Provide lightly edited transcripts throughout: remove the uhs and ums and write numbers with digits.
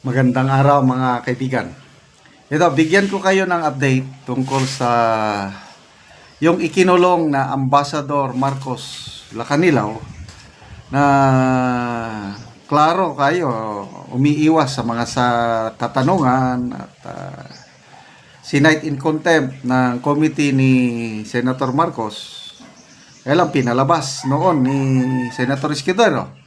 Magandang araw mga kaibigan. Ito, bigyan ko kayo ng update tungkol sa yung ikinulong na Ambassador Marcos Lacanilaw na klaro kayo, umiiwas sa mga katanungan at sinight in contempt ng committee ni Senator Marcos. Kaya lang pinalabas noon ni Senator Escudero.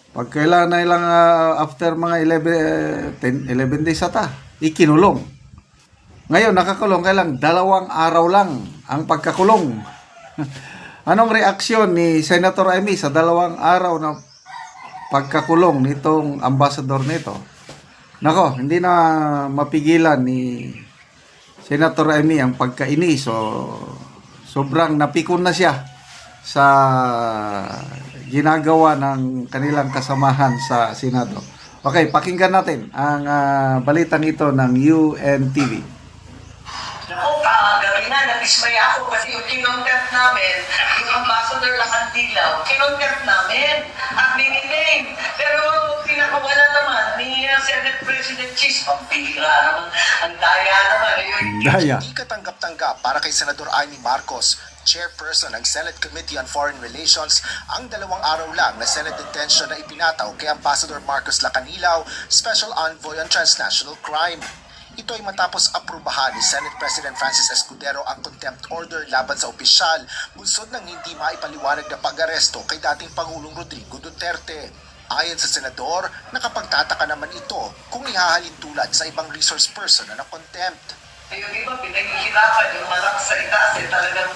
Pag kailan na ilang after mga 11 days ata, ikinulong. Ngayon, nakakulong kailang 2 araw lang ang pagkakulong. Anong reaksyon ni Senator Amy sa 2 araw na pagkakulong nitong ambassador nito? Nako, hindi na mapigilan ni Senator Amy ang pagkainis. So, sobrang napikon na siya sa ginagawa ng kanilang kasamahan sa Senado. Okay, pakinggan natin ang balitang ito ng UNTV. Naku, kagabi na, natismaya ako kasi yung kinontempt namin, yung Ambassador Lacanilaw, kinontempt namin at mininaim. Pero pinakawala naman ni Senate President Cheese, pambira naman, ang daya naman. Daya. Hindi katanggap-tanggap para kay Senador Amy Marcos, chairperson ng Senate Committee on Foreign Relations, ang 2 araw lang na Senate detention na ipinataw kay Ambassador Marcos Lacanilaw, Special Envoy on Transnational Crime. Ito ay matapos aprubahan ni Senate President Francis Escudero ang contempt order laban sa opisyal, bunsod ng hindi maipaliwanag na pag-aresto kay dating Pangulong Rodrigo Duterte. Ayon sa senador, nakapagtataka naman ito kung ihahalin tulad sa ibang resource person na contempt. Yung iba, pinaghihirapan yung marang sa itaas, talagang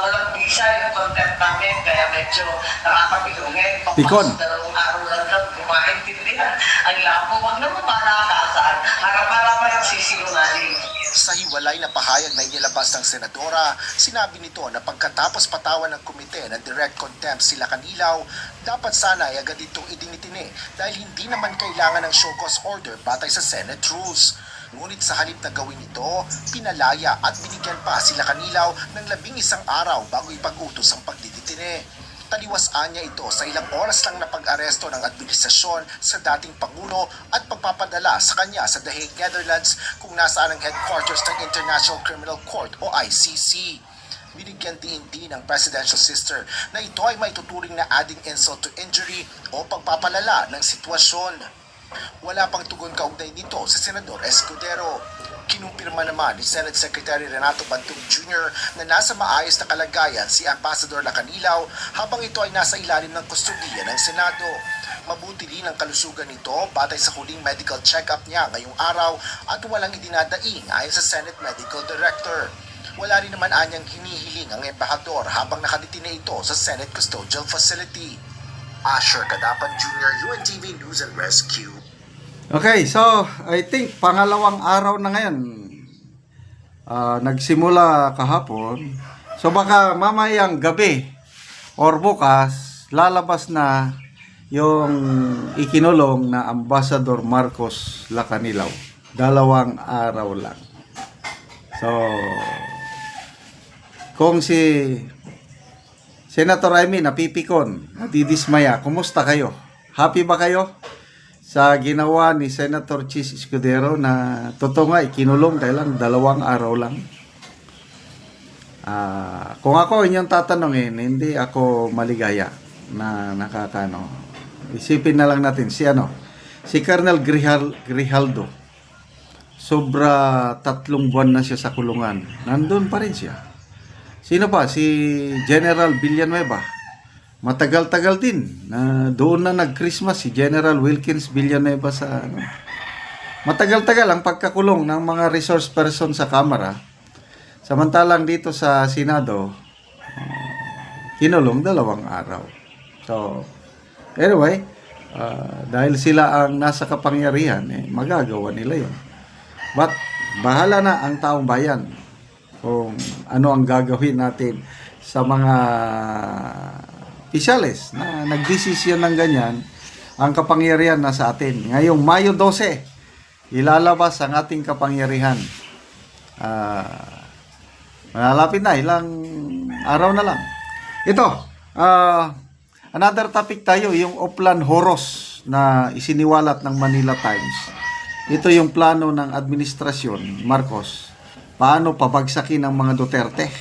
walang bisa yung content namin, kaya medyo nakakapilong. Ngayon, Pikon. 2 araw lang lang, kumaintindihan. Ang labo, wag naman palakasaan. Harap-harapan ang sisinungaling. Sa hiwalay na pahayag na inilabas ng senadora, sinabi nito na pagkatapos patawan ng komite ng direct contempt si Lacanilaw, dapat sana ay agad itong idinitine dahil hindi naman kailangan ng show cause order batay sa Senate rules. Ngunit sa halip na gawin ito, pinalaya at binigyan pa si Lacanilaw ng 11 araw bago ipag-utos ang pagdiditine. Taliwasaan niya ito sa ilang oras lang na pag-aresto ng administrasyon sa dating Pangulo at pagpapadala sa kanya sa The Hague, Netherlands kung nasaan ang headquarters ng International Criminal Court o ICC. Binigyan din ng presidential sister na ito ay maituturing na adding insult to injury o pagpapalala ng sitwasyon. Wala pang tugon kaugnay nito sa Senador Escudero. Kinumpirma naman ni Senate Secretary Renato Bantog Jr. na nasa maayos na kalagayan si Ambassador Lacanilaw habang ito ay nasa ilalim ng kustodiya ng Senado. Mabuti rin ang kalusugan nito batay sa huling medical check-up niya ngayong araw at walang idinadaing ayon sa Senate Medical Director. Wala rin naman anyang hinihiling ang embahador habang nakadetine ito sa Senate Custodial Facility. Asher Kadapan Jr., UNTV News and Rescue. Okay, so I think pangalawang araw na ngayon. Nagsimula kahapon. So baka mamayang gabi or bukas lalabas na yung ikinulong na Ambassador Marcos Lacanilaw. 2 araw lang. So kung si Senator Amy napipikon, nadidismaya, kumusta kayo? Happy ba kayo sa ginawa ni Senator Chis Escudero na totoo nga ikinulong dahil lang 2 araw lang? Kung ako inyong tatanungin, hindi ako maligaya na nakakano. Isipin na lang natin si Colonel Grijaldo. Sobra 3 buwan na siya sa kulungan. Nandun pa rin siya. Sino pa? Si General Villanueva. Matagal-tagal din. Doon na nag-Christmas si General Wilkins Villanueva sa Matagal-tagal ang pagkakulong ng mga resource person sa Kamara. Samantalang dito sa Senado, kinulong 2 araw. So, anyway, dahil sila ang nasa kapangyarihan, magagawa nila yun. But, bahala na ang taong bayan kung ano ang gagawin natin sa mga opisyales na nagdesisyon ng ganyan. Ang kapangyarihan na sa atin. Ngayong Mayo 12, ilalabas ang ating kapangyarihan. Malapit na, ilang araw na lang. Ito, another topic tayo, yung Oplan Horos na isiniwalat ng Manila Times. Ito yung plano ng administrasyon Marcos. Paano pabagsakin ang mga Duterte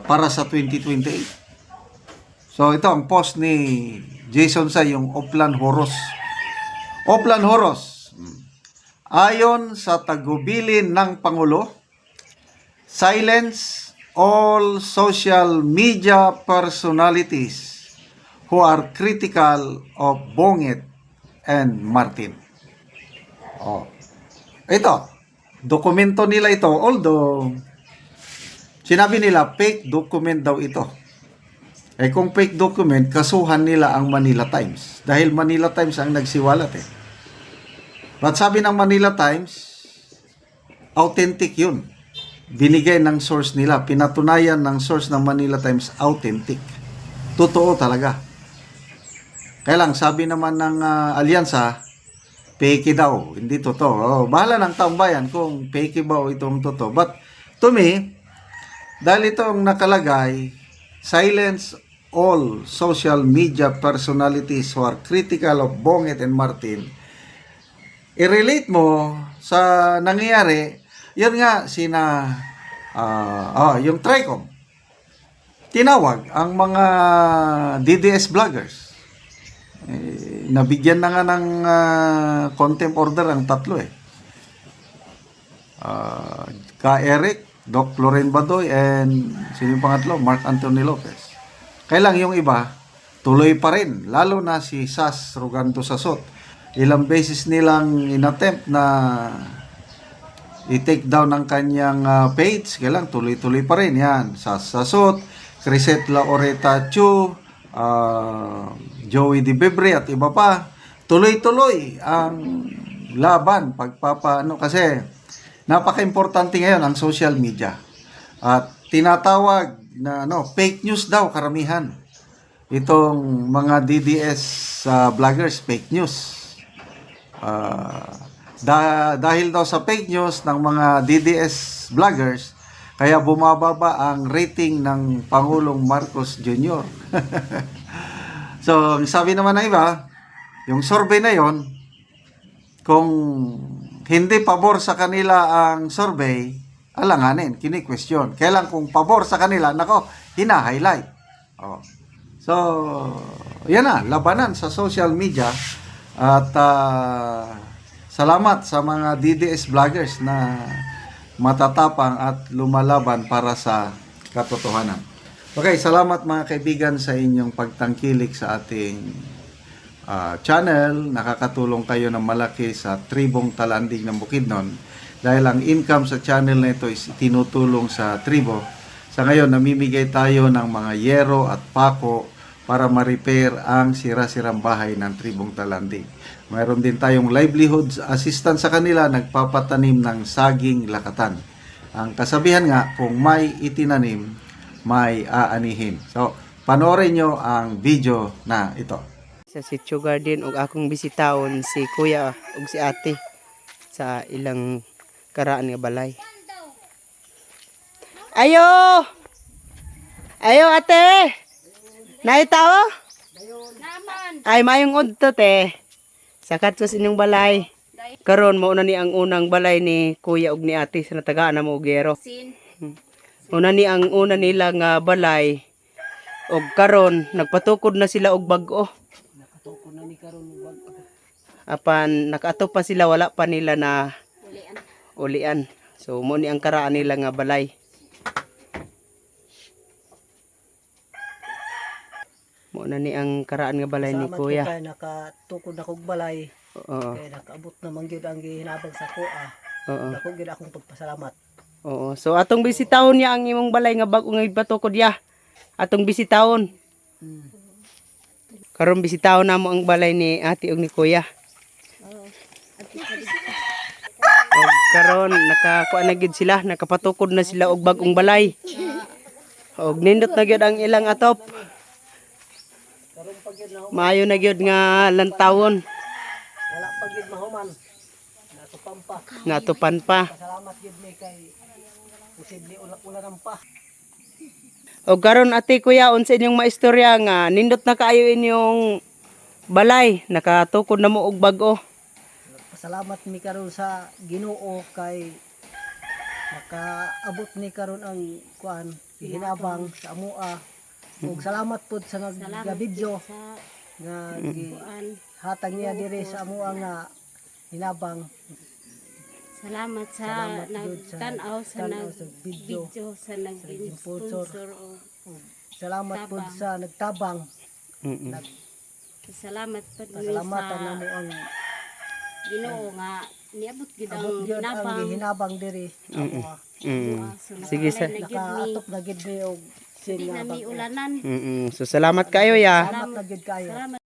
para sa 2028. So ito ang post ni Jason Sa, yung Oplan Horos. Oplan Horos. Ayon sa tagubilin ng Pangulo, silence all social media personalities who are critical of Bonget and Martin. Ito, dokumento nila ito, although sinabi nila fake document daw ito. Kung fake document, kasuhan nila ang Manila Times. Dahil Manila Times ang nagsiwalat But sabi ng Manila Times, authentic yun. Binigay ng source nila, pinatunayan ng source ng Manila Times, authentic. Totoo talaga. Kaya lang, sabi naman ng alyansa, fake daw, hindi totoo. Bahala ng taong bayan kung fake ba o itong totoo. But to me, dahil itong nakalagay, silence all social media personalities who are critical of Bonget and Martin, i-relate mo sa nangyayari, yun nga, yung TRICOM, tinawag ang mga DDS vloggers. Nabigyan na nga ng contempt order ang tatlo Ka Eric, Doc Loren Badoy, and sino yung pangatlo? Mark Anthony Lopez. Kailang yung iba, tuloy pa rin, lalo na si Sas Rugando Sasot. Ilang beses nilang inattempt na i-take down ang kanyang page, kailang tuloy-tuloy pa rin yan. Sas Sasot, Crisette Laureta Chu, Joey Di Bebre at iba pa, tuloy-tuloy ang laban kasi napaka-importante ngayon ang social media at tinatawag na fake news daw karamihan itong mga DDS vloggers, fake news. Dahil daw sa fake news ng mga DDS vloggers, kaya bumababa ang rating ng Pangulong Marcos Jr. So, sabi naman ng iba, yung survey na yon, kung hindi pabor sa kanila ang survey, alanganin, kini-question. Kailan kung pabor sa kanila, hina-highlight. So, yan na, labanan sa social media. At salamat sa mga DDS vloggers na matatapang at lumalaban para sa katotohanan. Okay, salamat mga kaibigan sa inyong pagtangkilik sa ating channel. Nakakatulong kayo ng malaki sa tribong Talandig ng Bukidnon dahil ang income sa channel na ito is tinutulong sa tribo. Sa ngayon, namimigay tayo ng mga yero at pako para ma-repair ang sira-sirang bahay ng tribong Talandig. Mayroon din tayong livelihood assistance sa kanila, nagpapatanim ng saging lakatan. Ang kasabihan nga, kung may itinanim, may aanihin. So, panoorin nyo ang video na ito. Sa Sitio Garden ug akong bisitahon si kuya ug si ate sa ilang karaan nga balay. Ayo! Ayo ate! Naitaw? Ay mayong udto te. Sakat sa inyong balay. Karon mao na ni ang unang balay ni kuya ug ni ate sa natagaan na mo ugero. Una ni ang una nila nga balay ug karon nagpatukod na sila og bag-o. Apan nakaato pa sila, wala pa nila na ulian. So mo ni ang karaan nila nga balay. Mo na ni ang karaan nga balay ni kuya. Kaya nakatukod na kog balay. Oo. Kaya nakaabot naman gyud ang gihinabang sa kuha. Oo. Dako gyud akong pagpasalamat. Oo. So atong bisitahon niya ang imong balay nga bag-o nga ipatukod ya. Atong bisitahon. Karon bisitahon namo ang balay ni ate ug ni kuya. Og karon nakakuha na gyud sila, nakapatukod na sila og bag-ong balay. Og nindot na gyud ang ilang atop. Maayo na gyud nga lantawon. Wala pa gyud mahuman. Natupan pa. Natupan pa. Salamat gyud mi kay posible ulanan pa. Og karon ate kuya unsa inyong maistorya nga nindot na kaayo inyong balay, nakatukod na mo og bag-o. Pasalamat mi karon sa Ginoo kay makaabot ni karon ang kuan hinabang sa amoa. Ug salamat pud sa nagabidyo nga hatag niya diri sa amoa nga hinabang. Salamat sa Salamat Lord sa nagtanaw sa tanaw sa video. nag-video sa nag-sponsor o Salamat pud sa nagtabang. Mm-mm. salamat pa din Pasalamatan sa namo ang Ginoo nga niabot gid ang abot gyud ang hinabang. hinabang diri sa amoa. Mm. So, Sige, sa- nakalay na gyud mi. Nakaatop na gid mi og Di na mi ulanan. So salamat kayo ya. salamat na gyud kayo. Salamat.